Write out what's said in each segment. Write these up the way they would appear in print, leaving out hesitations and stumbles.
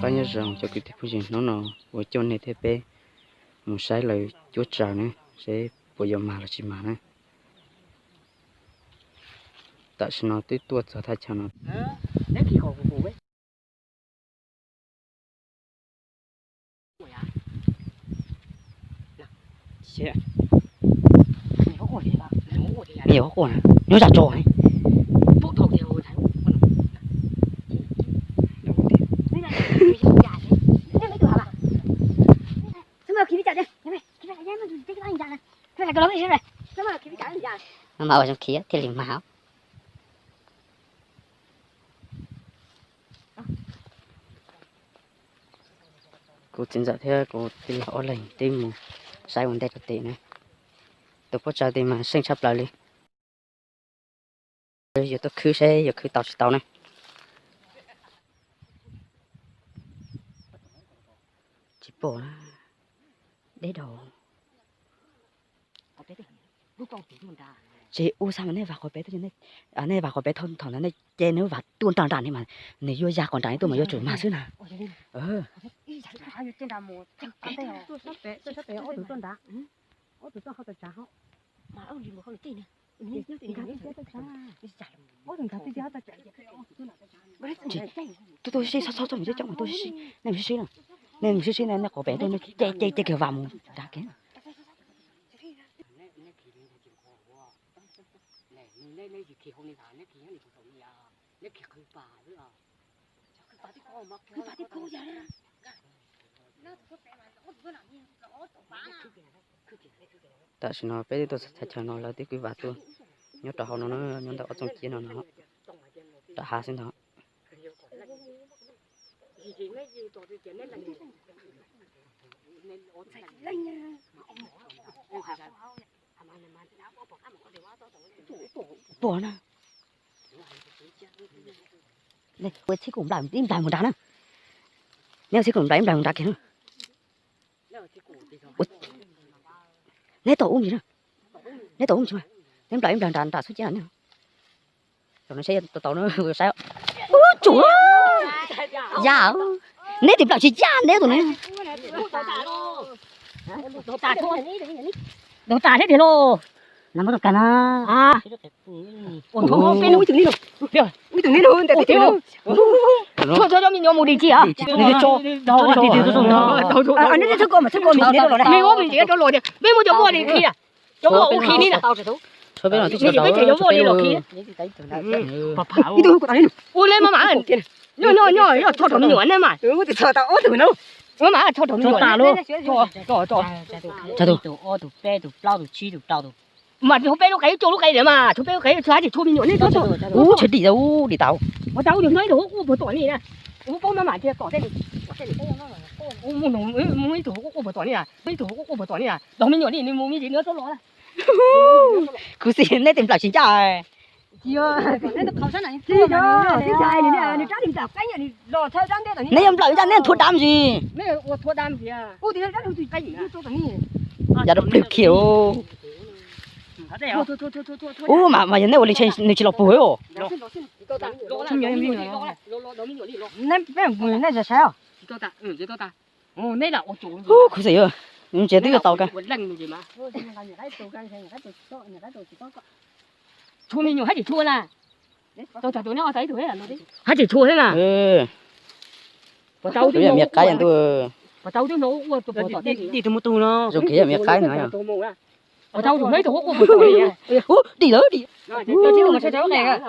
coi như rằng cho cái tiếp gì nó vừa cho này thế bé một sai lời chúa trời nữa sẽ bây giờ mà là chỉ mà nữa tại sao nó tới tuột giờ thay cho nó đấy khi khổ của ấy sẽ nhiều quá nhớ ra rồi phụ thuộc theo thái mà ở trong kia thì liền máu cô chính giờ thế cô thì ở lành tim sai vấn đề thực tế này tôi có chờ thì mà sinh sắp lại đi giờ tôi cứ xe giờ cứ tàu này chỉ bỏ để đầu chị u sao mà này vào khỏi bé tôi này này vào khỏi bé thon thon này che nếu vào tuôn tràn tràn này mà này vô ra còn trái tôi mà vô chủ mà xứ nào tôi sao sao tôi trong mà tôi này mình suy này nó có bé tôi nó che kiểu vào đã cái tại sao nó bé tôi sẽ cho nó là tí quý vặt luôn nhớ trò nó nhớ tao ở trong chiến nó đã hạ xin nó bỏ nè này quay chỉ cũng làm một đá nè nếu chỉ cũng làm một đá kia nữa lấy tổ gì nữa lấy tổ gì mà em làm đàn số chết nữa rồi nó sẽ tổ nó vừa sao chủ dạ nếu tìm lại chỉ cha nếu tụi này đồ tả thế thì lô làm mất cả na ủa thôi bên núi từng đi rồi núi từng đi rồi để tìm đâu cho mình nhóm một đi chi hả cho anh ấy thức con mà thức con mình đi rồi này mình mình chỉ cho lồi đi bên một chỗ mua đi khi à chỗ mua khi đi nè thôi bên nào tôi chỉ biết chỗ mua đi rồi khi đi tôi có đi ui lên mà mã nhỏ cho thằng nhỏ này mà tôi sợ tao ớt thử đâu mà cho thằng nhỏ luôn cho tôi ô tôi bé tôi lao tôi chi tôi tao tôi mà chú bé nó cái chỗ nó cái đấy mà chú bé nó cái xóa thì chú mình nhổn lên thôi chết đi đâu đi tao mà tao đừng nói đồ của tuổi này nè bố nó mà kia cỏ đây mấy tuổi của tuổi này à mấy tuổi của tuổi này à đó mình nhổn đi mình mua gì nữa cho nó là cứ xin đấy tìm lại chính trời chưa đấy tập khẩu sẵn này chưa cái trái này nè trái tìm tập cái này rồi theo đám đấy này em lại ra nên thua đám gì này thua đám gì à thì nó đám thì cái gì cho cái gì giờ nó được kiểu mà hiện nay我哋去落步喎。中央邊個？你俾人換呢就少。幾多大？幾多大？哦，呢啦我做。佢死啊！唔知呢個豆㗎。我拎住嘛。出面用喺條出啦。到就做呢我睇條喺人嗰啲。喺條出喺嘛。我走啲冇。cái人tôi. 我走啲冇，我做冇做。啲做冇做咯。做幾日cái nữa à? 我走條喺度，我唔做嘢。đi nữa đi. Tôi chỉ mà chơi này à.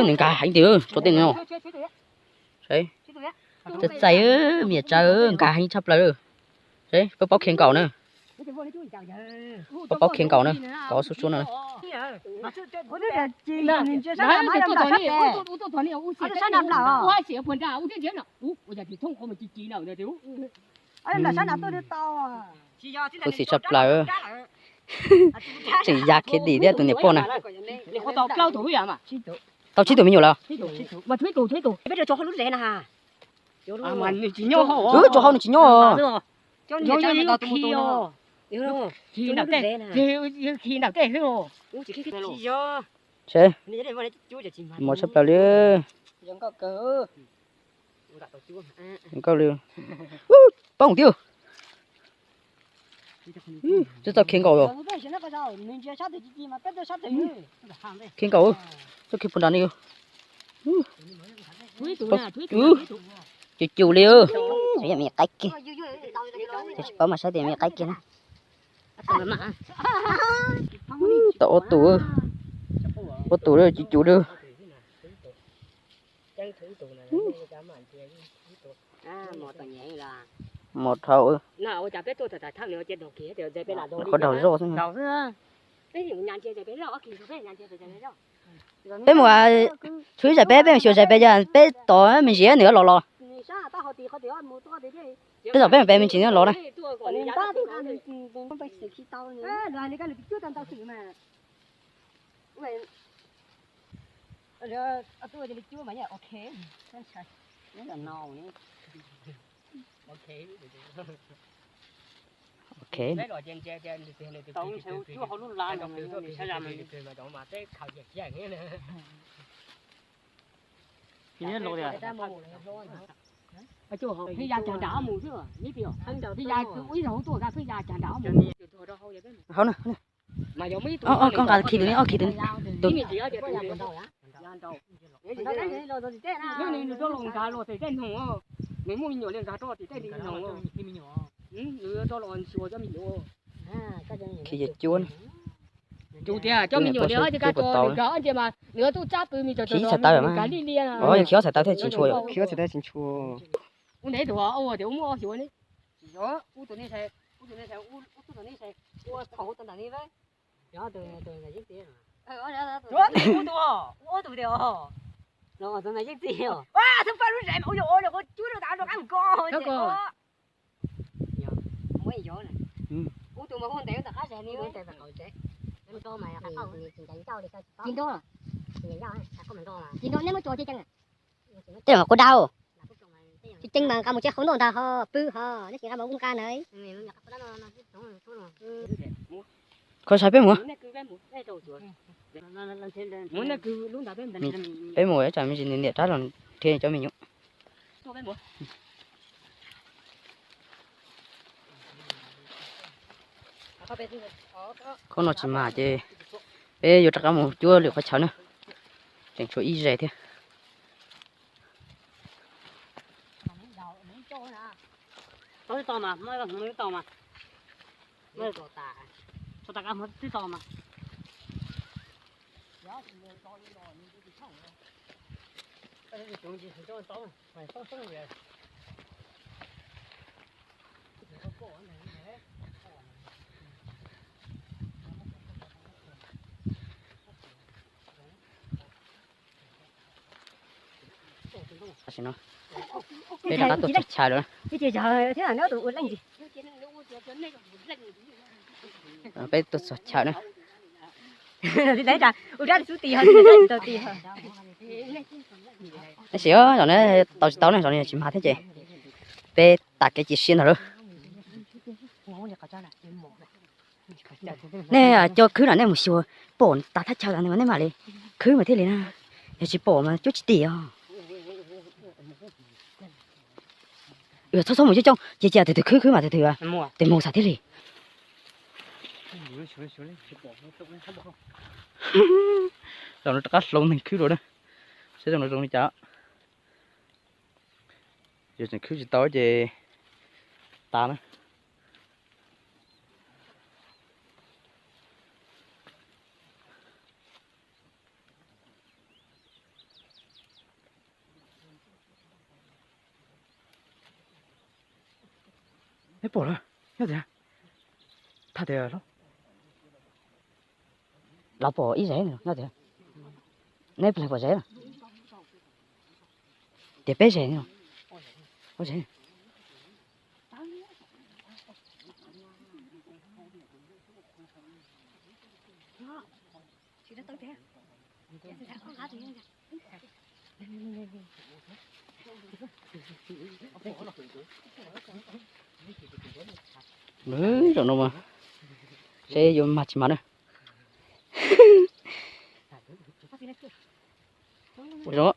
Những cái hành tiêu, cho tiền nào. Đấy. Thật say á, miệt trời á, cả hành chấp lại rồi. Đấy, bóc khen cầu nữa. Bóc khen cầu nữa, có số số nữa. Tôi chỉ chấp lại rồi. Chỉ ra cái gì đấy tụi nhật bọn này. Tao chỉ tụi mình nhiều là. Mà thuế tù. Bây giờ cho họ lúc rẻ nè hà. À mà chỉ nhau hả? Cho hao nó chỉ nhau. Cho nhau nhau khi yo. Khi nào tệ, khi nào tệ rồi. Xe. Một sắp là đi. Câu liều. Bông tiêu. Chứ tao khiến cầu rồi. Khiến cầu. Cho khi phụ đàn yêu. Chú chú liều. Sẽ mẹ cách kia. Có mà sao thì mẹ cách kia nè. Tổ tủ. Tổ tủ rồi chú đưa. Một thầu. Nào chả biết tôi thật thằng nữa chết đồ kia đều dây bên là đồ đi. Có đầu rô thôi. Đầu nữa. Đấy thì nhàn chơi dây bên đó, kỳ số nhàn chơi dây bên đó. Bé mà chui ra bé sửa ra bé ra bé to mình dễ nữa lò lò. Bây giờ bé mình chỉ nữa lò đấy. Ok. Ở chỗ họ phi ra chàng đảo mù chứ à, biết chưa? Phi ra cứ úi đầu tuổi ra phi ra chàng đảo mù. Không nè. Mà giống mấy Con gà khỉ này, khỉ này. Tôi mình chỉ ở chỗ này. Nếu như cho lồng cá rồi thì tên hùng nếu mua mình nhỏ lên cá to thì tên đi hùng ừ cho lồng xùa cho mình nhỏ Khỉ dịch chuôn. chủ tiền cho mình nhỏ nữa chứ cá to được đó chứ mà nữa tôi chát tôi mình cho cá đi liền à Ôi khéo sẽ tao thấy chín chua rồi. Khéo sẽ thấy chín chua. u này đồ ô thì mua xùa đi đó u tụi này sẽ u tụi này sẽ u khẩu tụi này vậy đó từ là giết tiền đó u tụi điều rồi tụi này giết tiền Wow, thằng Phan nó rẻ mà ôi dồi ôi, chú nó tạo được ăn con Nó con. Mấy chỗ này. Ủa tụi mà con tiểu tao khá rẻ nhiều ấy. Chín đó nếu mà cho chơi chân à? Thế mà có đau. Cái chân mà cả một chiếc khốn đồn ta ho, bự ho, nó chỉ ra một con ca này. Có sai bé mua? muốn là cứ luôn đã bên Bé mua cho mình xin điện trả lần thuê cho mình nhung. Con nó chỉ mà chứ. Bé vô chắc một chúa liệu phải cháo nữa. Chẳng chỗ y rẻ thế. tôi to mà mới to mà mới to ta cho ta ăn hết to mà Xin nó. Đây là tổ chức chả rồi. Cái chị trời thế là nó tụi lên gì? Bé tổ chức chả nữa. Thì đấy là ui ra số tiền hơn tao tiền hơn. Nó xíu rồi nó tao này rồi chỉ mà thế chị. Bé tạt cái chỉ xin rồi. Nè cho cứ là nè một xíu bổn tạt thắt cháo là nè mà đi. Cứ mà thế này nè. Chỉ bỏ mà chút tiền. Sao một chút trong chị từ cứ mà từ à từ màu sao thế này rồi nó cắt lông mình cứ rồi đó sẽ làm nó chả giờ mình cứ chỉ tối về ta nữa hết bỏ rồi hết rồi thà thế rồi lão bỏ ít rẻ nữa hết rồi nếp lại bỏ rẻ rồi để bé rẻ nữa có rẻ rồi nó mà sẽ vô mặt chỉ mà nữa đó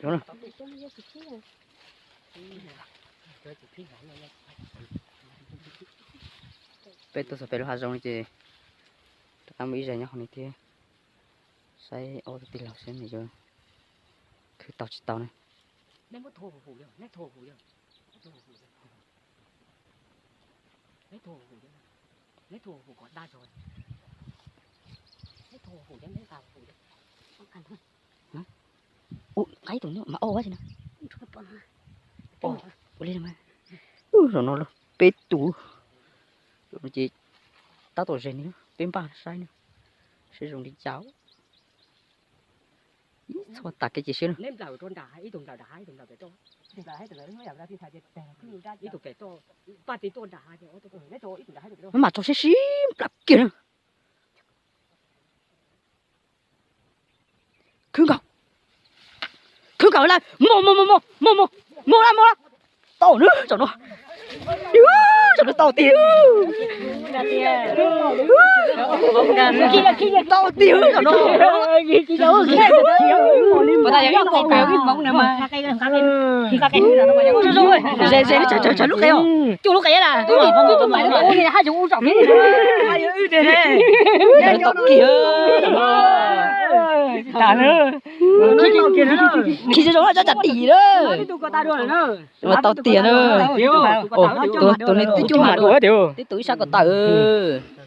đó bây tôi sẽ phải lo hazard này chứ ta mới ra nhá hôm nay thì sai ô tô tiền lão xem này rồi cứ tàu này nên có thô hủ rồi nét thô hủ rồi nét thô hủ còn đa rồi nét thô hủ đến nét tàu hủ đấy không cần thôi ủa cái tụi nó mà ô quá chứ nào ô lên mà rồi nó là bê tủ rồi chị tao tổ này nữa bên ba sai nữa sử dụng đi cháo sao tạt cái gì xíu nữa ném đầu con đá ý tụng đá ý tụng đá cái to tụng đá hay tụng đá nó làm ra thì thay cái ý tụng cái to ba tí to đá thì ô tô cái to ý tụng đá hay tụng nó mà cho xí xí lắm kia nữa cứ cậu lại mua ra to nữa cho nó tao tiêu tao tiêu cho nó mà ta giống cái cào cái móng này mà trời lúc khéo chú lúc khéo là tôi mày nó uống hai chú uống trọng hai chú đây này tao kia trả nữa khi đó cho chặt tỷ đó mà tao tiền nữa tụi này tí chung mà đuổi điều tí tuổi sao có tao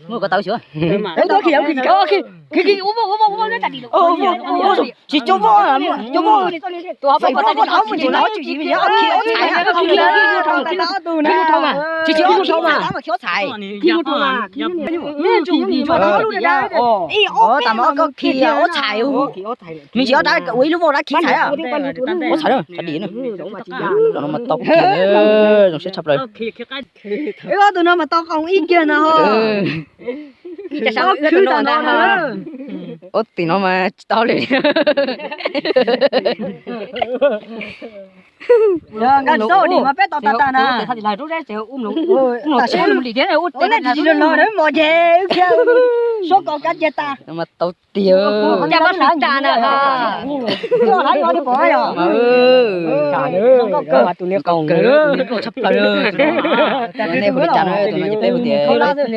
mua có tao chưa đấy đó khi uống nó chặt đi được chỉ cho vô tụi họ phải có tao không chỉ nói chuyện gì vậy khi áo xài không khi thông à chỉ áo thông à mà khi áo xài khi thông à nên chung gì mà nó luôn đấy tao nói có khi áo xài mình chỉ đã quỷ lúc vô đã khi xài à áo xài rồi chặt đi nữa nó mà tao kia nó sẽ chập rồi tụi nó mà tao không ý kiến nào chả sao cứ tao nó ốt thì nó mà tao lên ngăn số đi mà bé tao ta nè thì lại rút ra sẽ nó sẽ đi đến út này chỉ lo đấy mà dễ số con cá chết ta mà tao tiêu cha bắt lại ta nè nó lấy nó đi bỏ rồi trả nữa cơ mà tụi nó còn nữa tụi nó sắp lại tụi này hồi đi chăn nữa tụi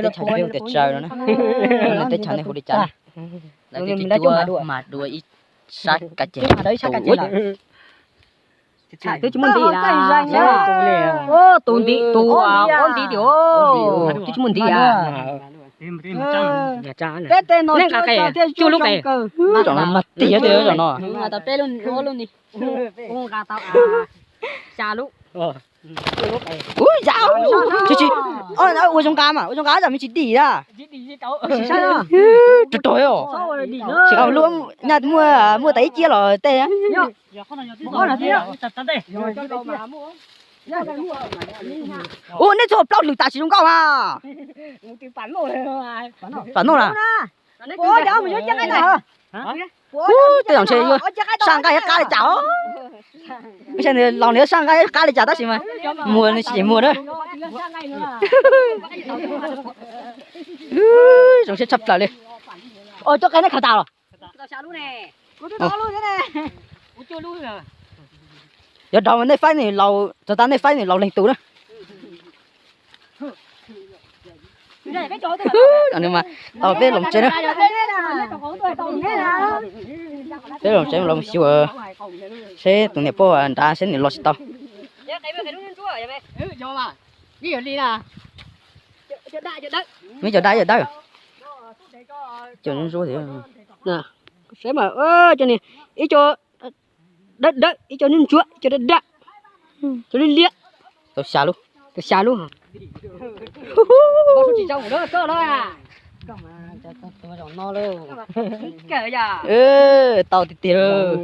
nó chỉ phải hồi đi chơi nữa nè tết chăn này hồi đi chăn là cái chua mà đuôi ít sát cả chè đấy sát cả chè tôi chỉ muốn đi là tụi đi ôn đi điều tôi chỉ muốn đi à nhà cha này nên cả cái chú lúc này cho nó mất tía thế cho nó tao tê luôn đi con gà tao à cha lúc ui dạo chị ôi trong cá giờ mình chỉ đi ra trời ơi chỉ còn luôn nhà mua tấy chia rồi tê á ôi nên cho bao lửa ta chỉ trong cao à bắn rồi à ôi đâu mà chắc cái nào tôi tưởng chơi sang cái cá để chảo bây giờ này lòng nếu sang cái cá để chảo ta chỉ mà mua này chỉ mua đó rồi sẽ chập lại đi ôi cho cái này khảo tao rồi giờ đầu này phải này lầu cho ta này phải này lầu lên tủ đó nhưng mà tao biết lòng chơi đó biết lòng chơi lòng siêu sẽ tụi này po anh ta sẽ này lọt tao mấy giờ đây chờ nó rối thì nè sẽ mà cho này ý cho đất ý cho nên chúa cho đất đạ cho nên liệt tao xa luôn hả bao số chỉ trong đó cơ đó à nó luôn kể giờ tao thì tiền rồi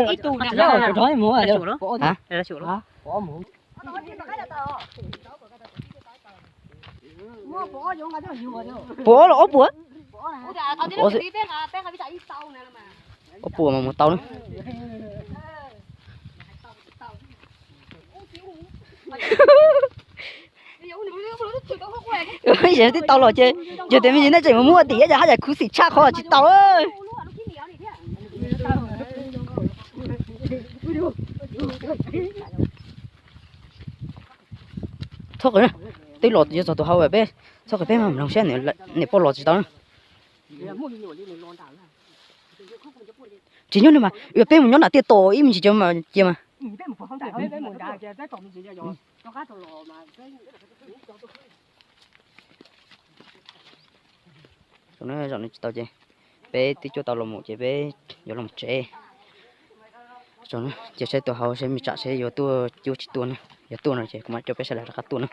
ít tù nè đó nói mua à hả là sửa đó bỏ mũ bố là ốp búa ủa ốp búa mà một tao nữa giờ thì tao lo chứ giờ thì mình nó chỉ mua tí giờ hai giờ cứ xịt cha khó chỉ tao ơi thôi rồi tí lọt giờ tao hao bé sao cái bé mà lòng xe này này bỏ lọt chỉ tao chỉ nhớ mà ở bên mình nhớ là tiền tổ im chỉ cho mà kia mà nó rồi tao chơi bé tí cho tao làm một chơi bé vô làm chơi rồi nó chơi xe tao hao xe mi trả xe vô tua chưa chỉ tua nữa giờ tua này chơi cũng cho bé xe là cắt tua nữa